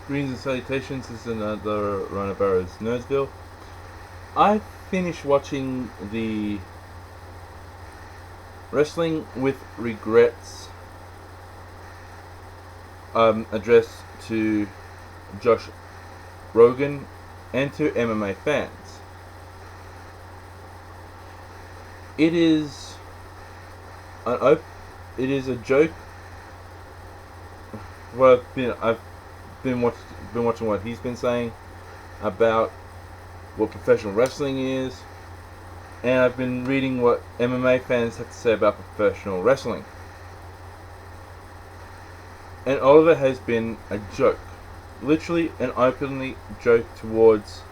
Greens and salutations. This is another Ronabarrow's Nerdsville. I finished watching the Wrestling with Regrets address to Josh Rogan and to MMA fans. It is a joke. Well, I've been watching what he's been saying about what professional wrestling is, and I've been reading what MMA fans have to say about professional wrestling. And all of it has been a joke. Literally an openly joke towards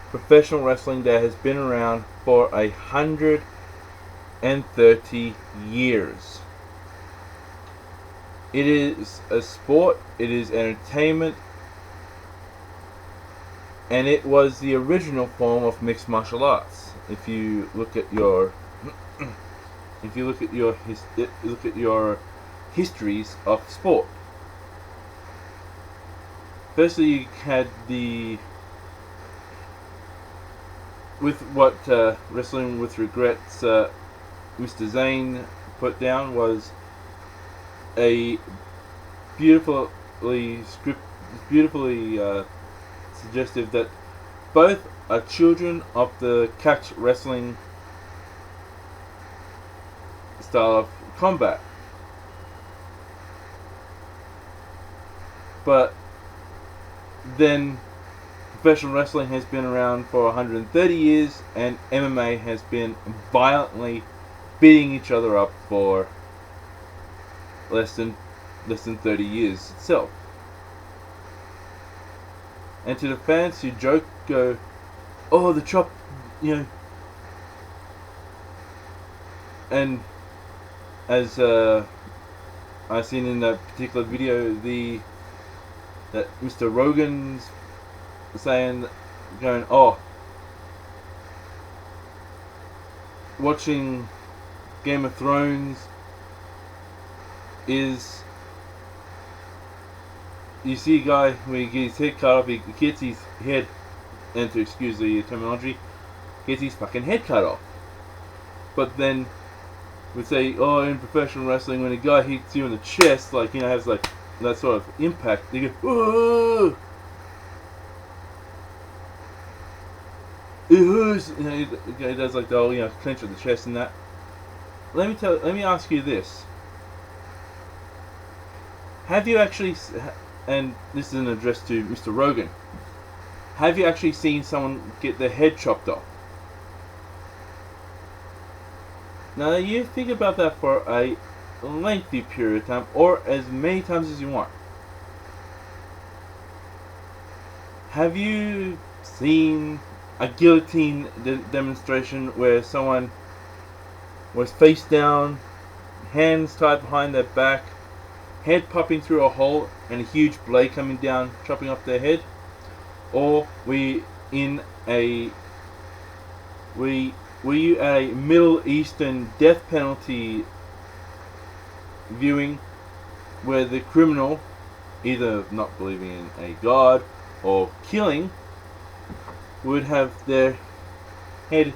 professional wrestling that has been around for 130 years. It is a sport, it is entertainment, and it was the original form of mixed martial arts. If you look at your histories of sport. Firstly, you had with what Wrestling with Regrets Mr. Zane put down was a beautifully suggestive that both are children of the catch wrestling style of combat. But then professional wrestling has been around for 130 years and MMA has been violently beating each other up for less than 30 years itself. And to the fans who go, oh, the chop, and as I've seen in that particular video, that Mr. Rogan's saying, going, oh, watching Game of Thrones is, you see a guy when he gets his head cut off, he gets his head, and to excuse the terminology, gets his fucking head cut off. But then we say, oh, in professional wrestling, when a guy hits you in the chest, has that sort of impact, they go, whoa! It hurts. He does the whole, clench of the chest and that. Let me ask you this. Have you actually, and this is an address to Mr. Rogan, have you actually seen someone get their head chopped off? Now you think about that for a lengthy period of time, or as many times as you want. Have you seen a guillotine demonstration where someone was face down, hands tied behind their back, head popping through a hole, and a huge blade coming down, chopping off their head? Or were you at a Middle Eastern death penalty viewing where the criminal, either not believing in a god or killing, would have their head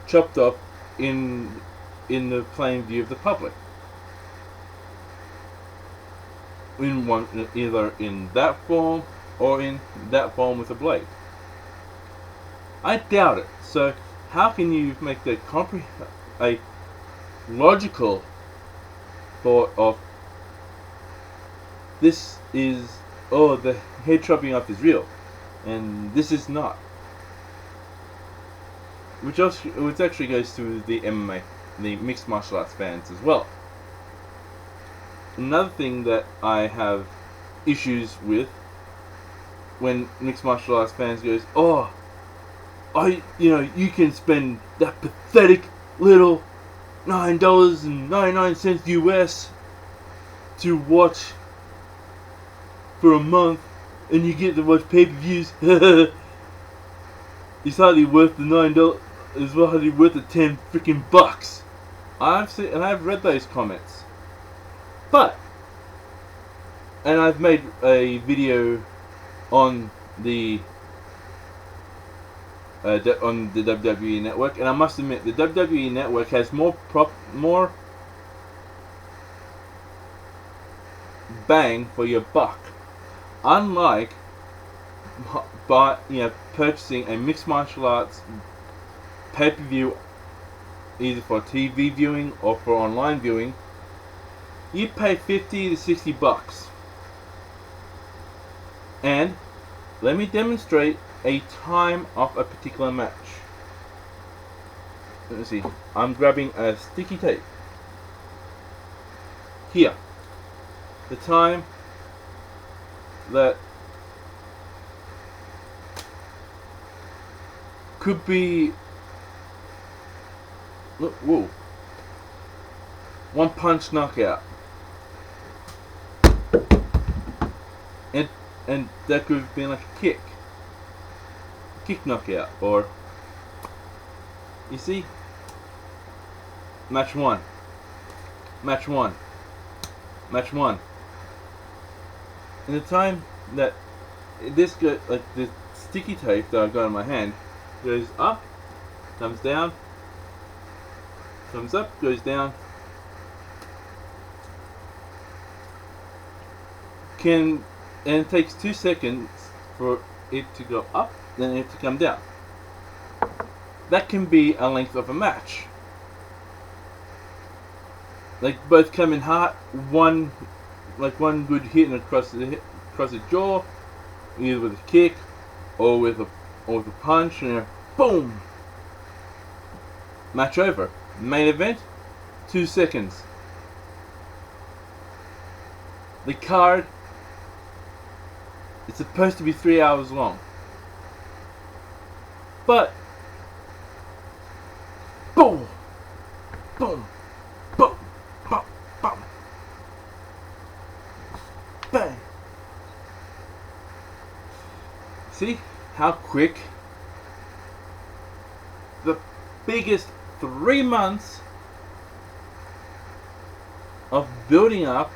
chopped off in the plain view of the public? Either in that form or in that form with a blade. I doubt it. So how can you make a logical thought of this is, oh, the head chopping off is real, and this is not? Which actually goes to the MMA, the mixed martial arts fans as well. Another thing that I have issues with when mixed martial arts fans goes, oh, you can spend that pathetic little $9.99 US to watch for a month, and you get to watch pay-per-views. It's hardly worth the $9. It's hardly worth the 10 freaking bucks. I've read those comments, but, and I've made a video on the on the WWE network, and I must admit the WWE network has more bang for your buck. Unlike purchasing a mixed martial arts pay-per-view, either for TV viewing or for online viewing, you pay $50 to $60. And let me demonstrate a time of a particular match. Let's see. I'm grabbing a sticky tape. Here. The time that could be, whoa, one punch knockout. And that could have been like a kick knockout, or you see, match one. In the time that this the sticky tape that I've got in my hand goes up, comes down, comes up, goes down. And it takes 2 seconds for it to go up, then it to come down. That can be a length of a match. Like both come in hot, one good hit and across the jaw, either with a kick or with a punch, and boom. Match over. Main event, 2 seconds. The card, it's supposed to be 3 hours long. But boom, boom, boom, boom, boom, bang. See how quick? The biggest 3 months of building up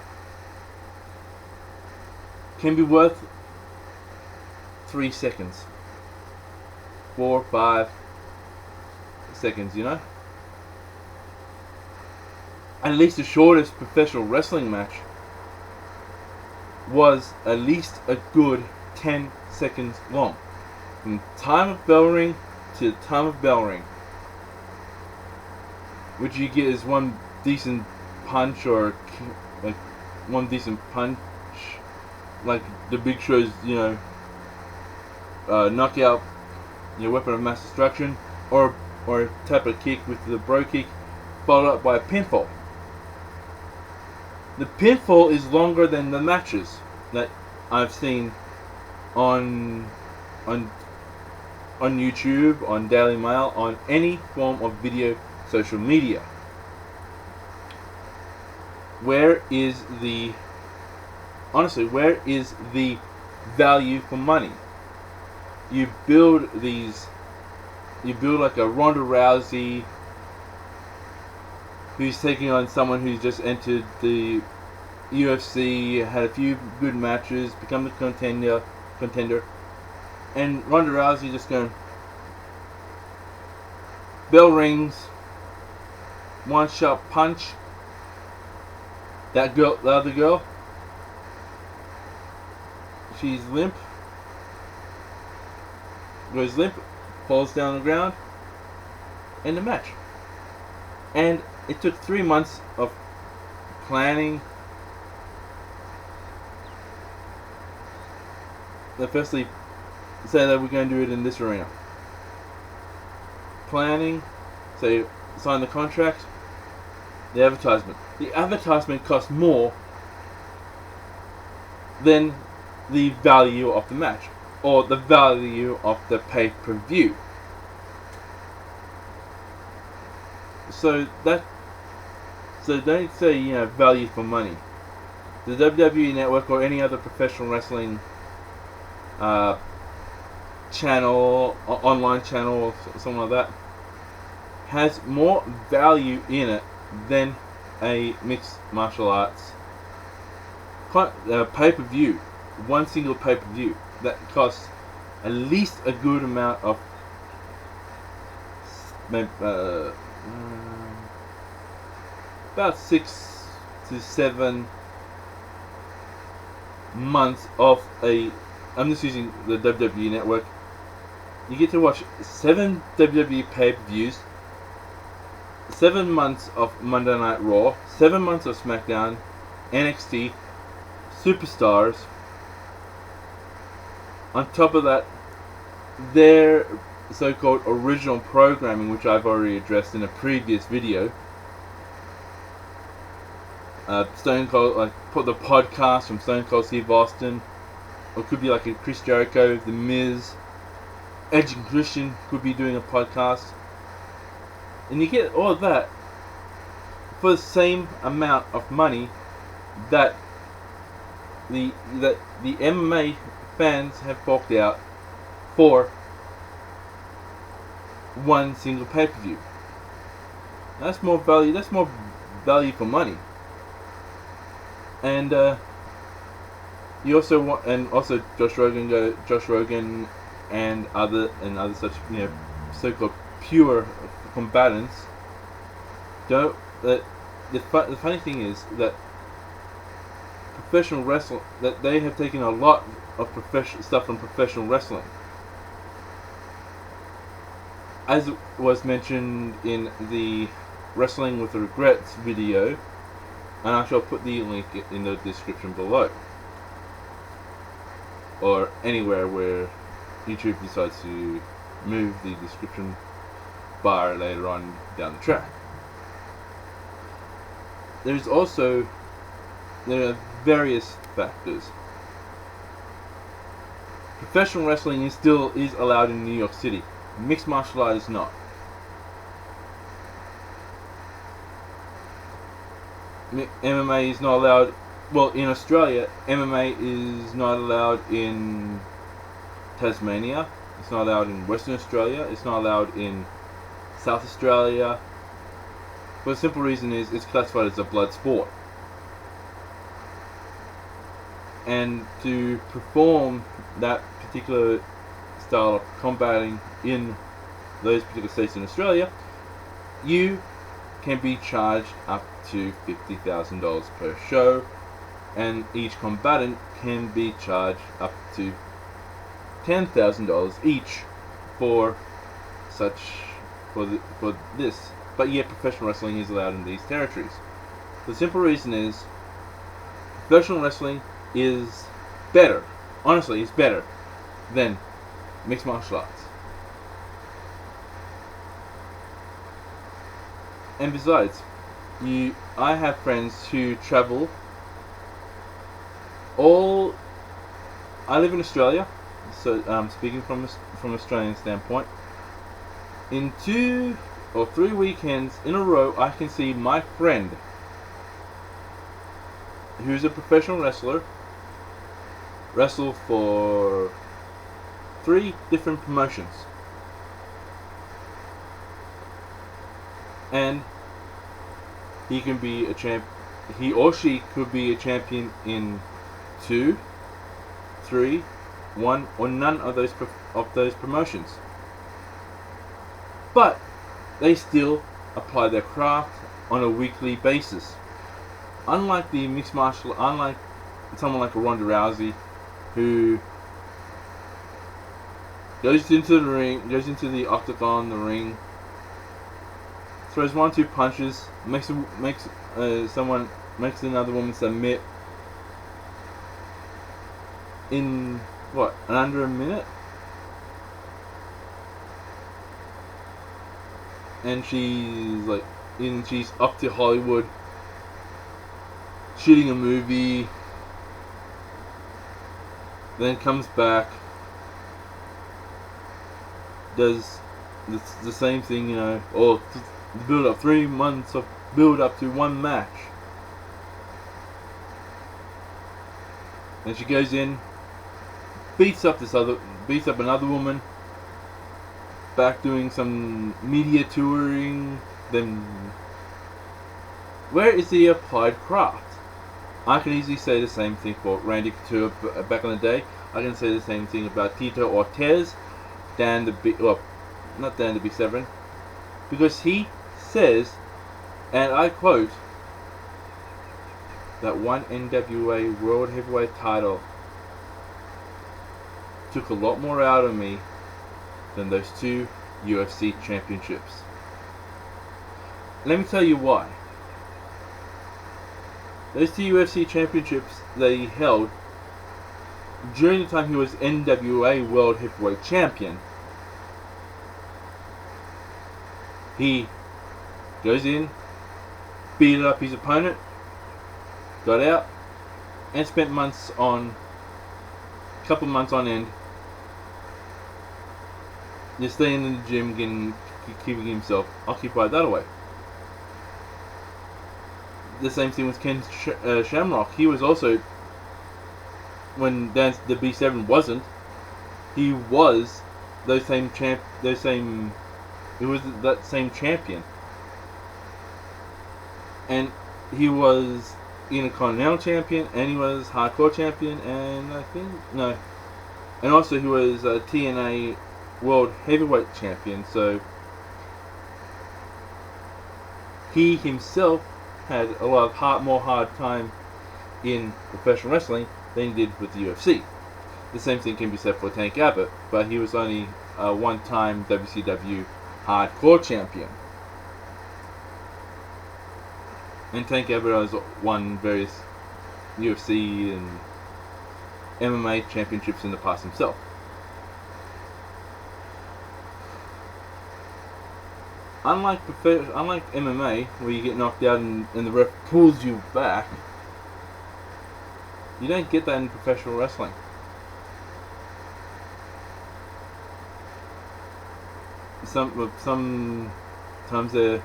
can be worth 3 seconds, 4, 5 seconds, you know. At least the shortest professional wrestling match was at least a good 10 seconds long, from time of bell ring to time of bell ring, which you get is one decent punch, or like one decent punch, like the Big Show's, knockout, weapon of mass destruction, or tap a kick with the bro kick, followed up by a pinfall. The pinfall is longer than the matches that I've seen on YouTube, on Daily Mail, on any form of video social media. Where is the value for money? You build like a Ronda Rousey who's taking on someone who's just entered the UFC, had a few good matches, become the contender, and Ronda Rousey just going, bell rings, one sharp punch. The other girl, she's limp, goes limp, falls down on the ground, end the match. And it took 3 months of planning. They firstly say that we're going to do it in this arena. Planning, say sign the contract, the advertisement. The advertisement costs more than the value of the match, or the value of the pay-per-view. So don't say value for money. The WWE Network or any other professional wrestling channel, or online channel, or something like that, has more value in it than a mixed martial arts pay-per-view. One single pay-per-view. that costs at least a good amount of about 6 to 7 months of a. I'm just using the WWE network. You get to watch 7 WWE pay-per-views, 7 months of Monday Night Raw, 7 months of SmackDown, NXT, Superstars. On top of that, their so-called original programming, which I've already addressed in a previous video. Stone Cold, like put the podcast from Stone Cold Steve Austin, or it could be like a Chris Jericho, The Miz, Edge and Christian could be doing a podcast, and you get all of that for the same amount of money that the MMA fans have forked out for one single pay-per-view. That's more value. That's more value for money. And you also want, and also Josh Rogan, and other such so-called pure combatants. Don't. The funny thing is that professional wrestling, that they have taken a lot of stuff from professional wrestling. As was mentioned in the Wrestling with Regrets video, and I shall put the link in the description below, or anywhere where YouTube decides to move the description bar later on down the track. There are various factors. Professional wrestling is allowed in New York City. Mixed martial art is not. MMA is not allowed. Well, in Australia, MMA is not allowed in Tasmania. It's not allowed in Western Australia. It's not allowed in South Australia. For the simple reason is it's classified as a blood sport. And to perform that particular style of combating in those particular states in Australia, you can be charged up to $50,000 per show, and each combatant can be charged up to $10,000 each for this. But yet professional wrestling is allowed in these territories. The simple reason is professional wrestling is better. Honestly, it's better than mixed martial arts. And besides, I have friends who travel I live in Australia, so speaking from Australian standpoint, in 2 or 3 weekends in a row, I can see my friend, who's a professional wrestler, wrestle for 3 different promotions. And he or she could be a champion in 2, 3, 1, or none of those promotions. But they still apply their craft on a weekly basis. Unlike someone like a Ronda Rousey, who goes into the octagon, the ring, throws 1-2 punches, makes another woman submit in under a minute, and she's up to Hollywood shooting a movie, then comes back, does the same thing, or build up 3 months of build up to one match. And she goes in, beats up another woman, back doing some media touring. Then where is the applied craft? I can easily say the same thing for Randy Couture back in the day. I can say the same thing about Tito Ortiz, not Dan the Big Severin, because he says, and I quote, that one NWA World Heavyweight title took a lot more out of me than those 2 UFC championships. Let me tell you why. Those 2 UFC championships that he held during the time he was NWA World Heavyweight Champion, he goes in, beat up his opponent, got out, and spent couple months on end, just staying in the gym, keeping himself occupied that way. The same thing with Ken Shamrock. He was also, when the B7 wasn't, he was that same champion, and he was Intercontinental Champion, and he was Hardcore Champion, and and also he was TNA World Heavyweight Champion. So he himself had a lot of more hard time in professional wrestling than he did with the UFC. The same thing can be said for Tank Abbott, but he was only a one-time WCW Hardcore Champion. And Tank Abbott has won various UFC and MMA championships in the past himself. Unlike MMA, where you get knocked out and the ref pulls you back, you don't get that in professional wrestling. Sometimes the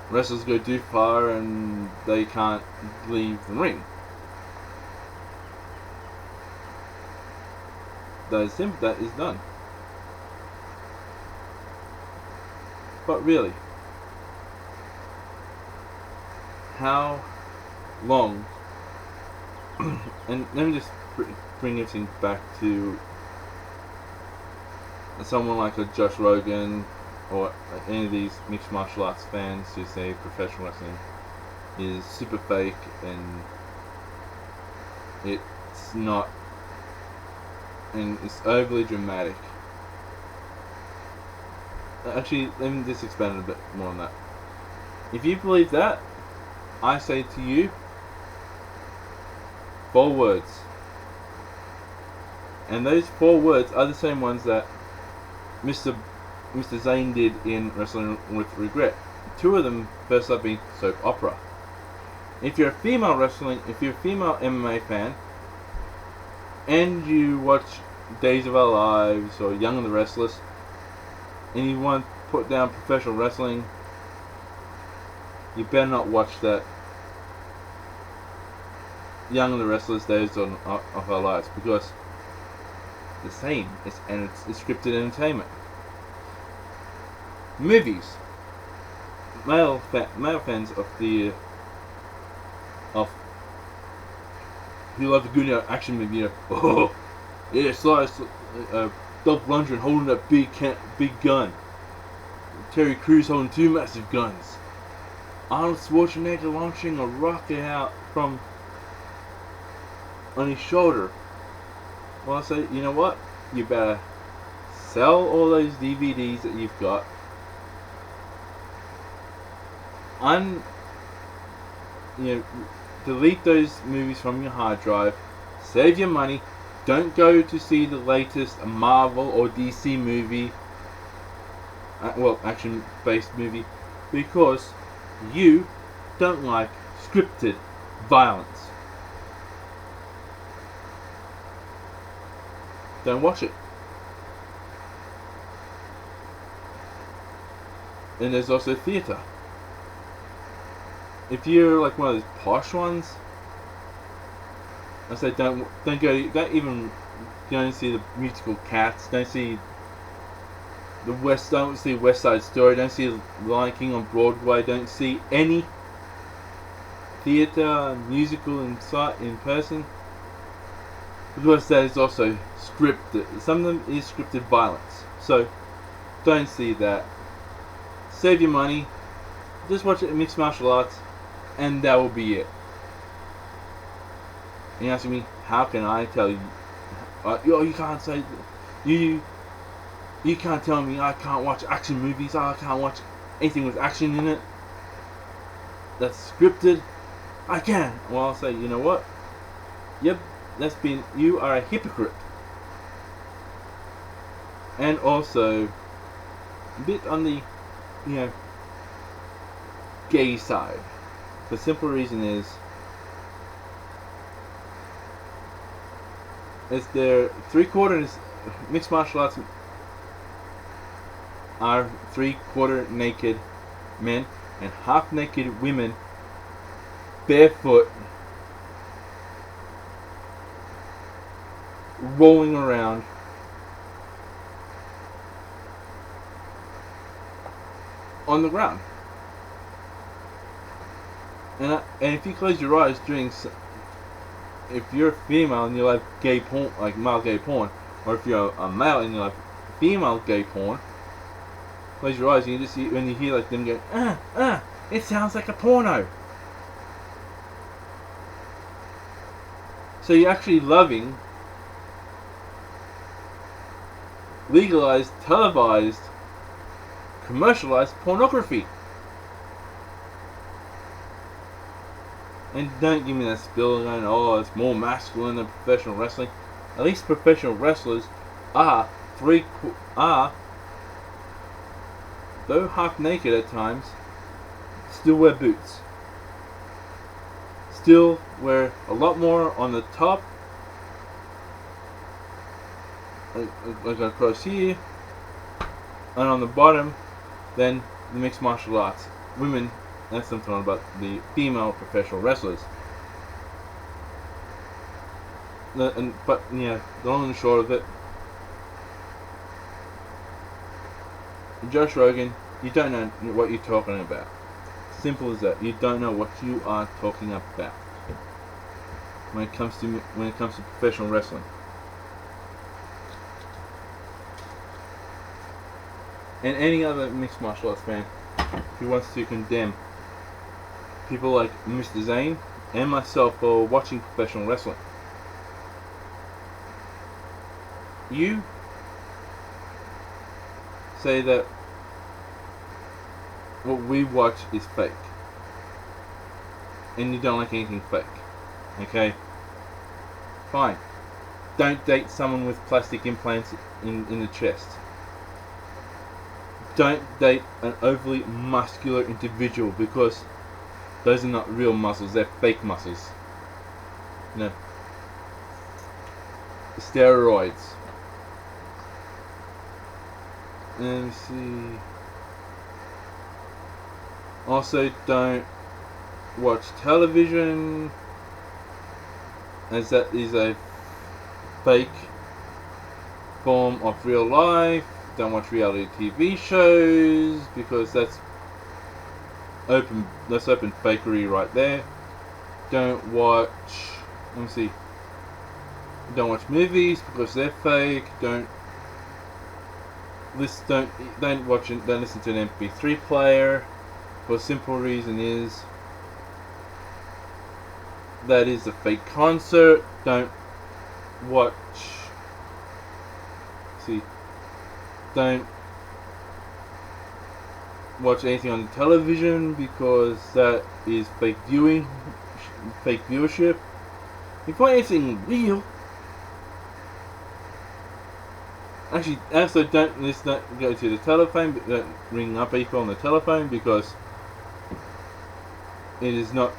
wrestlers go too far and they can't leave the ring. That is done. But really, how long? And let me just bring everything back to someone like a Josh Rogan or any of these mixed martial arts fans who say professional wrestling is super fake and it's not, and it's overly dramatic. Actually, let me just expand a bit more on that. If you believe that, I say to you, 4 words. And those 4 words are the same ones that Mr. Zane did in Wrestling with Wregret. 2 of them, first up being soap opera. If you're a female MMA fan, and you watch Days of Our Lives or Young and the Restless, and you want to put down professional wrestling, you better not watch that Young and the Restless Days of Our Lives, because the same, it's scripted entertainment. Movies. Male fans of who love a good action movie, oh yeah, Slice, Dolph Lundgren holding that big gun, Terry Crews holding 2 massive guns, Arnold Schwarzenegger launching a rocket out from on his shoulder. Well, I say, you know what? You better sell all those DVDs that you've got. Delete those movies from your hard drive. Save your money. Don't go to see the latest Marvel or DC movie, action-based movie, because you don't like scripted violence. Don't watch it. And there's also theatre. If you're like one of those posh ones, I say don't see the musical Cats. Don't see West Side Story. Don't see Lion King on Broadway. Don't see any theatre, musical in person, because that is also scripted. Some of them is scripted violence. So don't see that. Save your money. Just watch it in mixed martial arts, and that will be it. And you're asking me, how can I tell you? You can't say you can't tell me I can't watch action movies. I can't watch anything with action in it that's scripted. I can. Well, I'll say, you know what? Yep, you are a hypocrite. And also a bit on the, gay side. The simple reason is there 3/4 mixed martial arts are 3/4 naked men and half naked women, barefoot, rolling around on the ground. And if you close your eyes if you're a female and you like gay porn, like male gay porn, or if you're a male and you like female gay porn, close your eyes and you just see, when you hear like them go, it sounds like a porno. So you're actually loving legalized, televised, commercialized pornography. And don't give me that spill going, oh, it's more masculine than professional wrestling. At least professional wrestlers are though half naked at times, still wear boots. Still wear a lot more on the top, like across here, and on the bottom than the mixed martial arts. Women, that's something about the female professional wrestlers. But the long and short of it, Josh Rogan, you don't know what you're talking about. Simple as that. You don't know what you are talking about when it comes to professional wrestling. And any other mixed martial arts fan who wants to condemn people like Mr. Zane and myself for watching professional wrestling, you say that what we watch is fake, and you don't like anything fake. Okay? Fine. Don't date someone with plastic implants in the chest. Don't date an overly muscular individual, because those are not real muscles, they're fake muscles. Steroids. Let me see. Also, don't watch television, as that is a fake form of real life. Don't watch reality TV shows, because that's open fakery right there. Don't watch movies, because they're fake. Don't listen to an MP3 player, for a simple reason is that is a fake concert. Don't watch anything on the television, because that is fake viewership. If you want anything real, don't go to the telephone, don't ring up people on the telephone, because you're not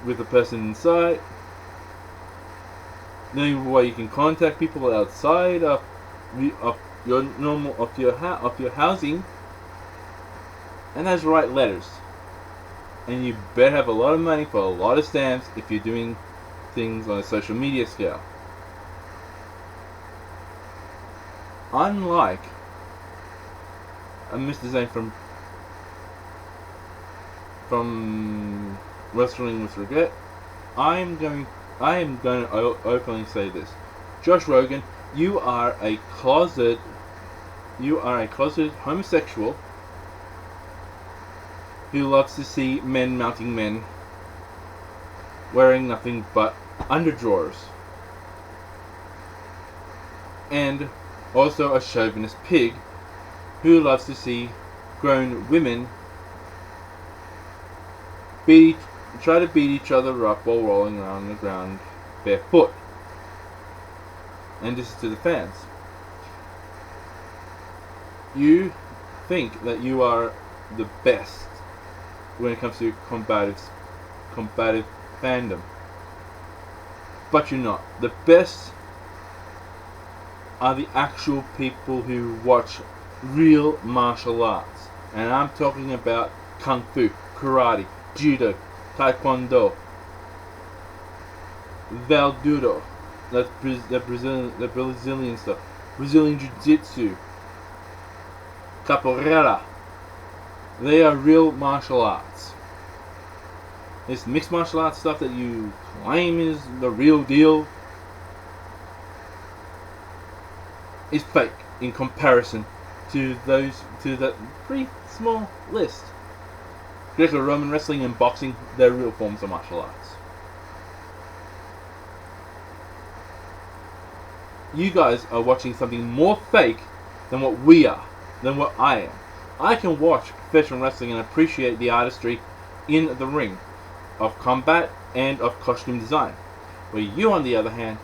with the person inside. The only way you can contact people outside of your housing, and that's write letters. And you better have a lot of money for a lot of stamps if you're doing things on a social media scale. Unlike Mr. Zane from Wrestling with Regret, I am going to openly say this. Josh Rogan, you are a closeted homosexual who loves to see men mounting men wearing nothing but underdrawers. And also a chauvinist pig who loves to see grown women try to beat each other up while rolling around on the ground barefoot. And this is to the fans. You think that you are the best when it comes to combative fandom, but you're not. The best are the actual people who watch real martial arts, and I'm talking about kung fu, karate, judo, taekwondo, valdudo, that's the Brazilian stuff, Brazilian jiu-jitsu, capoeira. They are real martial arts. This mixed martial arts stuff that you claim is the real deal is fake in comparison to that pretty small list. Greco-Roman wrestling and boxing, they're real forms of martial arts. You guys are watching something more fake than what we are, than what I am. I can watch professional wrestling and appreciate the artistry in the ring, of combat and of costume design. Where you, on the other hand,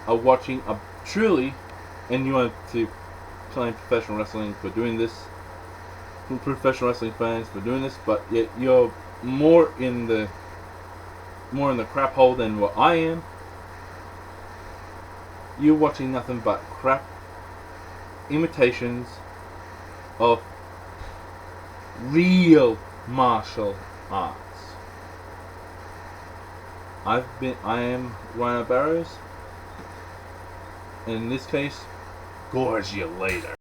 are watching a truly, and you want to claim professional wrestling for doing this, professional wrestling fans for doing this, but yet you're more in the crap hole than what I am. You're watching nothing but crap imitations of real martial arts. I am Rhino Barrows, and in this case, gorge you later.